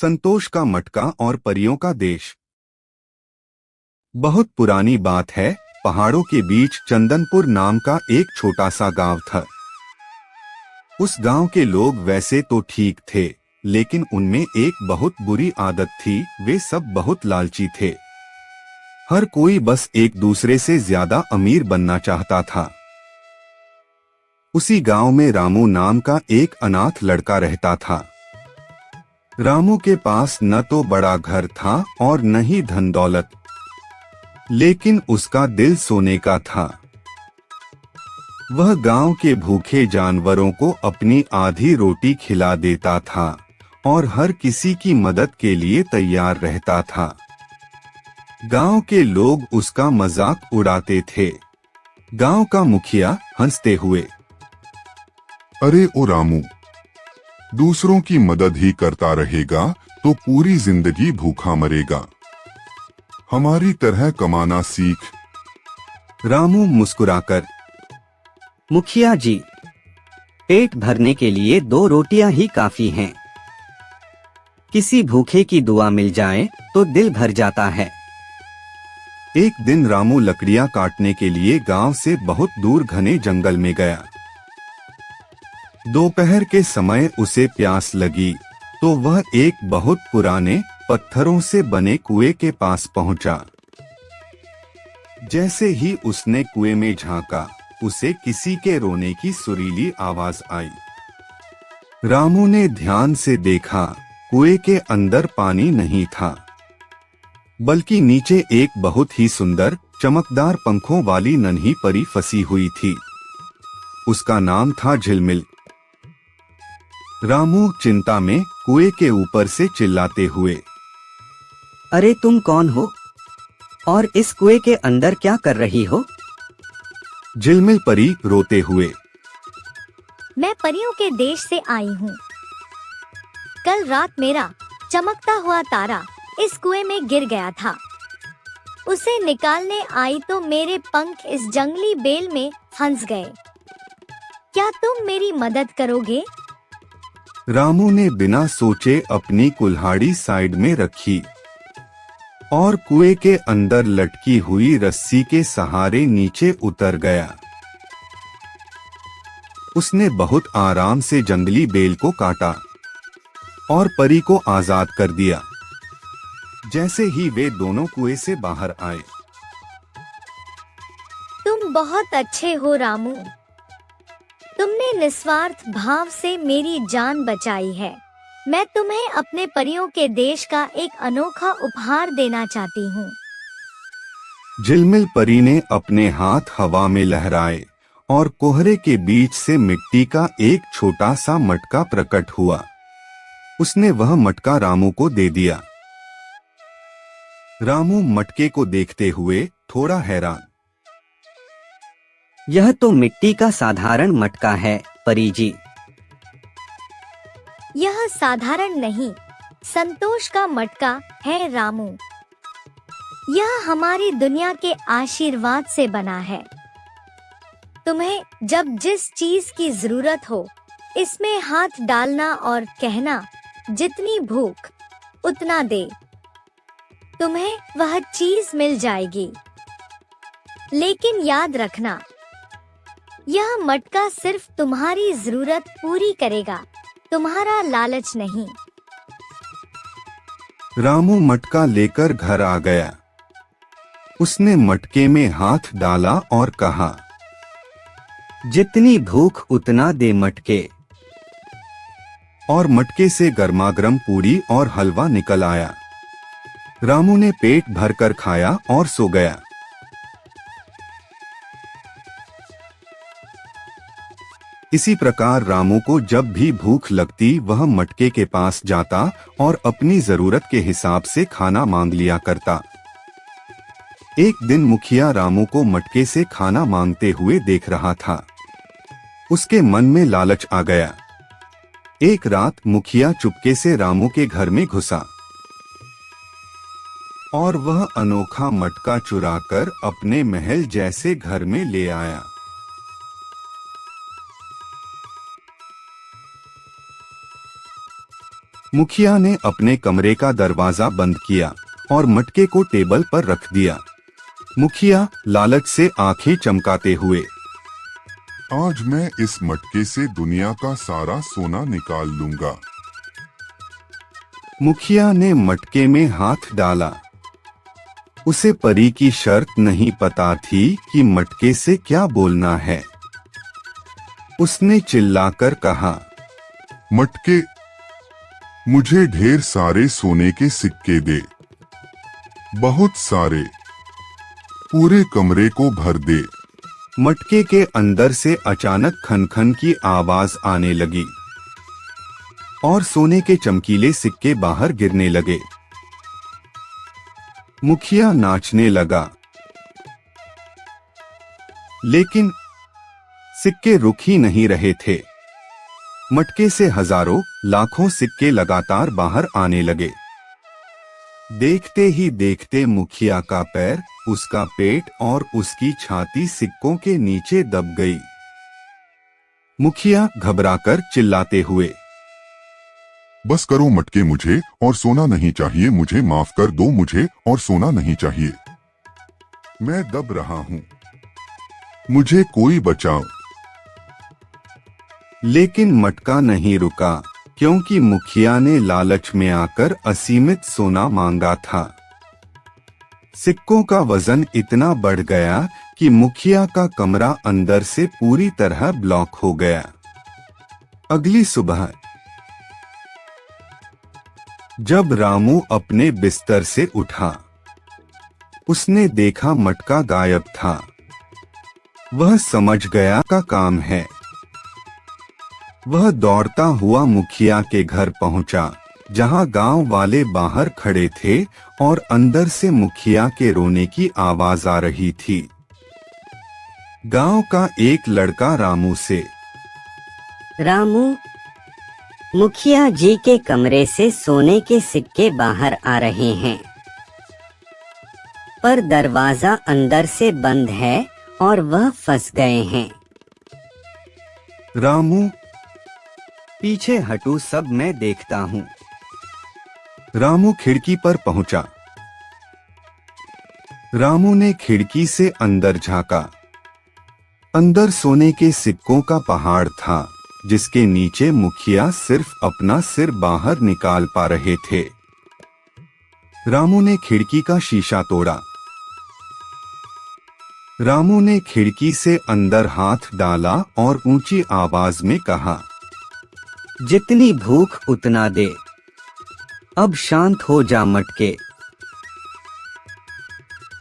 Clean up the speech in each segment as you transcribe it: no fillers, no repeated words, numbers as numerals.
संतोष का मटका और परियों का देश। बहुत पुरानी बात है। पहाड़ों के बीच चंदनपुर नाम का एक छोटा सा गांव था। उस गांव के लोग वैसे तो ठीक थे, लेकिन उनमें एक बहुत बुरी आदत थी। वे सब बहुत लालची थे। हर कोई बस एक दूसरे से ज्यादा अमीर बनना चाहता था। उसी गांव में रामू नाम का एक अनाथ लड़का रहता था। रामू के पास न तो बड़ा घर था और न ही धन दौलत, लेकिन उसका दिल सोने का था। वह गांव के भूखे जानवरों को अपनी आधी रोटी खिला देता था और हर किसी की मदद के लिए तैयार रहता था। गांव के लोग उसका मजाक उड़ाते थे। गांव का मुखिया हंसते हुए, अरे ओ रामू, दूसरों की मदद ही करता रहेगा तो पूरी जिंदगी भूखा मरेगा। हमारी तरह कमाना सीख। रामू मुस्कुराकर, मुखिया जी, पेट भरने के लिए 2 रोटियां ही काफी हैं। किसी भूखे की दुआ मिल जाए तो दिल भर जाता है। एक दिन रामू लकड़ियां काटने के लिए गांव से बहुत दूर घने जंगल में गया। दोपहर के समय उसे प्यास लगी तो वह एक बहुत पुराने पत्थरों से बने कुएं के पास पहुंचा। जैसे ही उसने कुएं में झांका, उसे किसी के रोने की सुरीली आवाज आई। रामू ने ध्यान से देखा। कुएं के अंदर पानी नहीं था, बल्कि नीचे एक बहुत ही सुंदर चमकदार पंखों वाली नन्ही परी फंसी हुई थी। उसका नाम था झिलमिल। रामू चिंता में कुएं के ऊपर से चिल्लाते हुए, अरे तुम कौन हो और इस कुएं के अंदर क्या कर रही हो? झिलमिल परी रोते हुए, मैं परियों के देश से आई हूँ। कल रात मेरा चमकता हुआ तारा इस कुएं में गिर गया था। उसे निकालने आई तो मेरे पंख इस जंगली बेल में फंस गए। क्या तुम मेरी मदद करोगे? रामू ने बिना सोचे अपनी कुल्हाड़ी साइड में रखी और कुएं के अंदर लटकी हुई रस्सी के सहारे नीचे उतर गया। उसने बहुत आराम से जंगली बेल को काटा और परी को आजाद कर दिया। जैसे ही वे दोनों कुएं से बाहर आए, तुम बहुत अच्छे हो रामू। तुमने निस्वार्थ भाव से मेरी जान बचाई है। मैं तुम्हें अपने परियों के देश का एक अनोखा उपहार देना चाहती हूँ। झिलमिल परी ने अपने हाथ हवा में लहराए और कोहरे के बीच से मिट्टी का एक छोटा सा मटका प्रकट हुआ। उसने वह मटका रामू को दे दिया। रामू मटके को देखते हुए थोड़ा हैरान, यह तो मिट्टी का साधारण मटका है परी जी। यह साधारण नहीं, संतोष का मटका है रामू। यह हमारी दुनिया के आशीर्वाद से बना है। तुम्हें जब जिस चीज की जरूरत हो, इसमें हाथ डालना और कहना, जितनी भूख उतना दे। तुम्हें वह चीज मिल जाएगी। लेकिन याद रखना, यह मटका सिर्फ तुम्हारी जरूरत पूरी करेगा, तुम्हारा लालच नहीं। रामू मटका लेकर घर आ गया। उसने मटके में हाथ डाला और कहा, जितनी भूख उतना दे मटके। और मटके से गर्मागर्म पूड़ी और हलवा निकल आया। रामू ने पेट भरकर खाया और सो गया। इसी प्रकार रामू को जब भी भूख लगती, वह मटके के पास जाता और अपनी जरूरत के हिसाब से खाना मांग लिया करता। एक दिन मुखिया रामू को मटके से खाना मांगते हुए देख रहा था। उसके मन में लालच आ गया। एक रात मुखिया चुपके से रामू के घर में घुसा और वह अनोखा मटका चुराकर अपने महल जैसे घर में ले आया। मुखिया ने अपने कमरे का दरवाजा बंद किया और मटके को टेबल पर रख दिया। मुखिया लालच से आंखें चमकाते हुए, आज मैं इस मटके से दुनिया का सारा सोना निकाल लूंगा। मुखिया ने मटके में हाथ डाला। उसे परी की शर्त नहीं पता थी कि मटके से क्या बोलना है। उसने चिल्लाकर कहा, मटके, मुझे ढेर सारे सोने के सिक्के दे, बहुत सारे, पूरे कमरे को भर दे। मटके के अंदर से अचानक खन-खन की आवाज आने लगी और सोने के चमकीले सिक्के बाहर गिरने लगे। मुखिया नाचने लगा, लेकिन सिक्के रुक ही नहीं रहे थे। मटके से हजारों लाखों सिक्के लगातार बाहर आने लगे। देखते ही देखते मुखिया का पैर, उसका पेट और उसकी छाती सिक्कों के नीचे दब गई। मुखिया घबराकर चिल्लाते हुए, बस करो मटके, मुझे और सोना नहीं चाहिए, मुझे माफ कर दो, मुझे और सोना नहीं चाहिए, मैं दब रहा हूँ, मुझे कोई बचाओ। लेकिन मटका नहीं रुका, क्योंकि मुखिया ने लालच में आकर असीमित सोना मांगा था। सिक्कों का वजन इतना बढ़ गया कि मुखिया का कमरा अंदर से पूरी तरह ब्लॉक हो गया। अगली सुबह जब रामू अपने बिस्तर से उठा, उसने देखा मटका गायब था। वह समझ गया का काम है। वह दौड़ता हुआ मुखिया के घर पहुंचा, जहां गांव वाले बाहर खड़े थे और अंदर से मुखिया के रोने की आवाज आ रही थी। गांव का एक लड़का रामू से, रामू, मुखिया जी के कमरे से सोने के सिक्के बाहर आ रहे हैं, पर दरवाजा अंदर से बंद है और वह फंस गए हैं। रामू, पीछे हटू, सब मैं देखता हूँ। रामू खिड़की पर पहुंचा। रामू ने खिड़की से अंदर झांका। अंदर सोने के सिक्कों का पहाड़ था, जिसके नीचे मुखिया सिर्फ अपना सिर बाहर निकाल पा रहे थे। रामू ने खिड़की का शीशा तोड़ा। रामू ने खिड़की से अंदर हाथ डाला और ऊंची आवाज में कहा, जितनी भूख उतना दे, अब शांत हो जा मटके।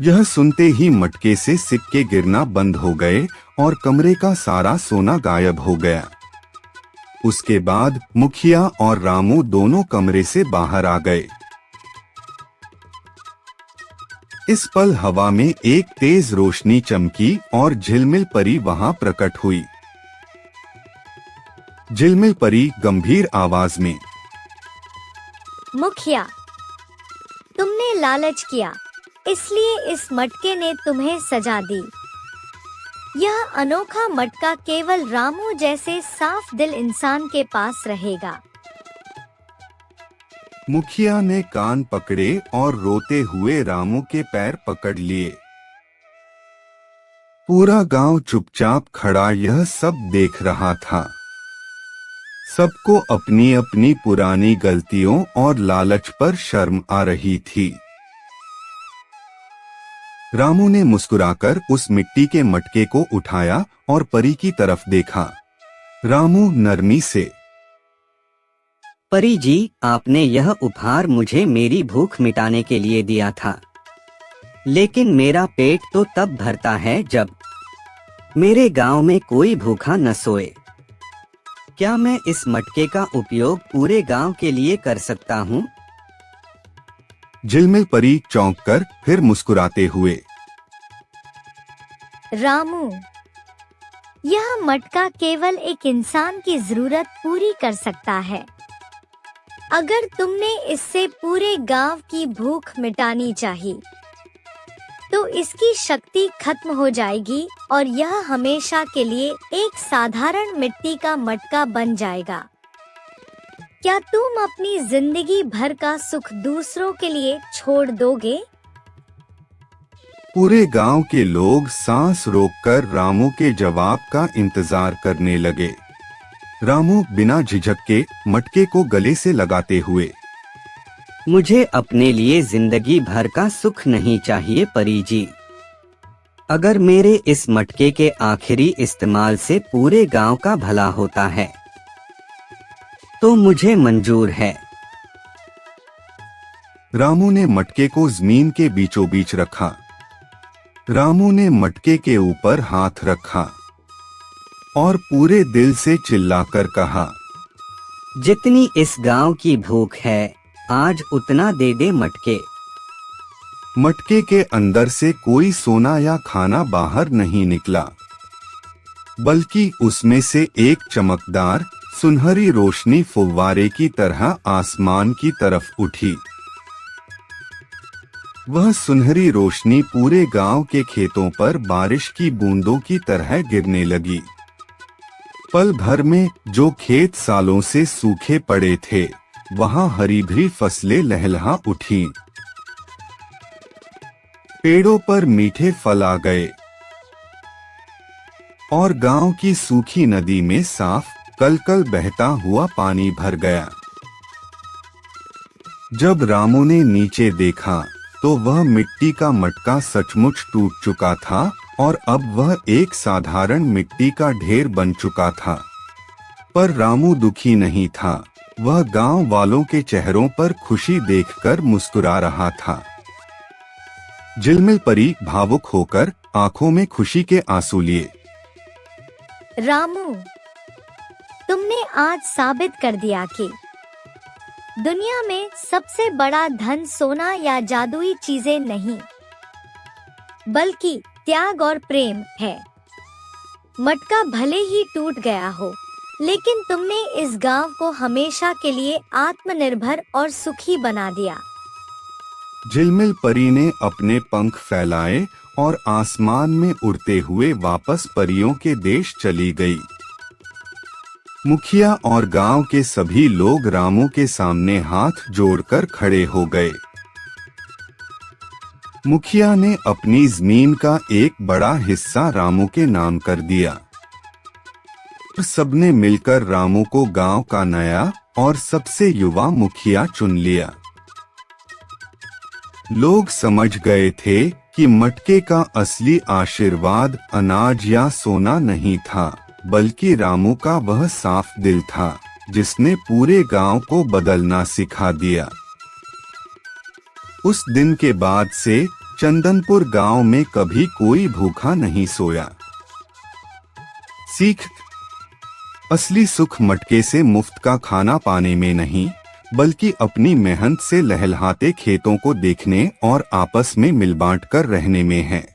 यह सुनते ही मटके से सिक्के गिरना बंद हो गए और कमरे का सारा सोना गायब हो गया। उसके बाद मुखिया और रामू दोनों कमरे से बाहर आ गए। इस पल हवा में एक तेज रोशनी चमकी और झिलमिल परी वहां प्रकट हुई। झिलमिल परी गंभीर आवाज में, मुखिया, तुमने लालच किया, इसलिए इस मटके ने तुम्हें सजा दी। यह अनोखा मटका केवल रामू जैसे साफ दिल इंसान के पास रहेगा। मुखिया ने कान पकड़े और रोते हुए रामू के पैर पकड़ लिए। पूरा गांव चुपचाप खड़ा यह सब देख रहा था। सबको अपनी अपनी पुरानी गलतियों और लालच पर शर्म आ रही थी। रामू ने मुस्कुराकर उस मिट्टी के मटके को उठाया और परी की तरफ देखा। रामू नरमी से, परी जी, आपने यह उपहार मुझे मेरी भूख मिटाने के लिए दिया था, लेकिन मेरा पेट तो तब भरता है जब मेरे गांव में कोई भूखा न सोए। क्या मैं इस मटके का उपयोग पूरे गांव के लिए कर सकता हूँ? झिलमिल परी चौंक कर फिर मुस्कुराते हुए, रामू, यह मटका केवल एक इंसान की जरूरत पूरी कर सकता है। अगर तुमने इससे पूरे गांव की भूख मिटानी चाहिए, तो इसकी शक्ति खत्म हो जाएगी और यह हमेशा के लिए एक साधारण मिट्टी का मटका बन जाएगा। क्या तुम अपनी जिंदगी भर का सुख दूसरों के लिए छोड़ दोगे? पूरे गांव के लोग सांस रोककर रामू के जवाब का इंतजार करने लगे। रामू बिना झिझक के मटके को गले से लगाते हुए, मुझे अपने लिए जिंदगी भर का सुख नहीं चाहिए परी जी। अगर मेरे इस मटके के आखिरी इस्तेमाल से पूरे गांव का भला होता है तो मुझे मंजूर है। रामू ने मटके को जमीन के बीचों बीच रखा। रामू ने मटके के ऊपर हाथ रखा और पूरे दिल से चिल्लाकर कहा, जितनी इस गांव की भूख है आज उतना दे दे मटके। मटके के अंदर से कोई सोना या खाना बाहर नहीं निकला, बल्कि उसमें से एक चमकदार सुनहरी रोशनी फुव्वारे की तरह आसमान की तरफ उठी। वह सुनहरी रोशनी पूरे गांव के खेतों पर बारिश की बूंदों की तरह गिरने लगी। पल भर में जो खेत सालों से सूखे पड़े थे वहां हरी भरी फसलें लहलहा उठी। पेड़ों पर मीठे फल आ गए और गांव की सूखी नदी में साफ कलकल बहता हुआ पानी भर गया। जब रामू ने नीचे देखा तो वह मिट्टी का मटका सचमुच टूट चुका था और अब वह एक साधारण मिट्टी का ढेर बन चुका था। पर रामू दुखी नहीं था, वह गांव वालों के चेहरों पर खुशी देखकर मुस्कुरा रहा था। झिलमिल परी भावुक होकर आंखों में खुशी के आंसू लिए। रामू, तुमने आज साबित कर दिया कि दुनिया में सबसे बड़ा धन सोना या जादुई चीजें नहीं, बल्कि त्याग और प्रेम है। मटका भले ही टूट गया हो, लेकिन तुमने इस गांव को हमेशा के लिए आत्मनिर्भर और सुखी बना दिया। झिलमिल परी ने अपने पंख फैलाए और आसमान में उड़ते हुए वापस परियों के देश चली गई। मुखिया और गांव के सभी लोग रामू के सामने हाथ जोड़कर खड़े हो गए। मुखिया ने अपनी जमीन का एक बड़ा हिस्सा रामू के नाम कर दिया। सबने मिलकर रामू को गांव का नया और सबसे युवा मुखिया चुन लिया। लोग समझ गए थे कि मटके का असली आशीर्वाद अनाज या सोना नहीं था, बल्कि रामू का वह साफ दिल था जिसने पूरे गांव को बदलना सिखा दिया। उस दिन के बाद से चंदनपुर गांव में कभी कोई भूखा नहीं सोया। सीख: असली सुख मटके से मुफ्त का खाना पाने में नहीं, बल्कि अपनी मेहनत से लहलहाते खेतों को देखने और आपस में मिल बांट कर रहने में है।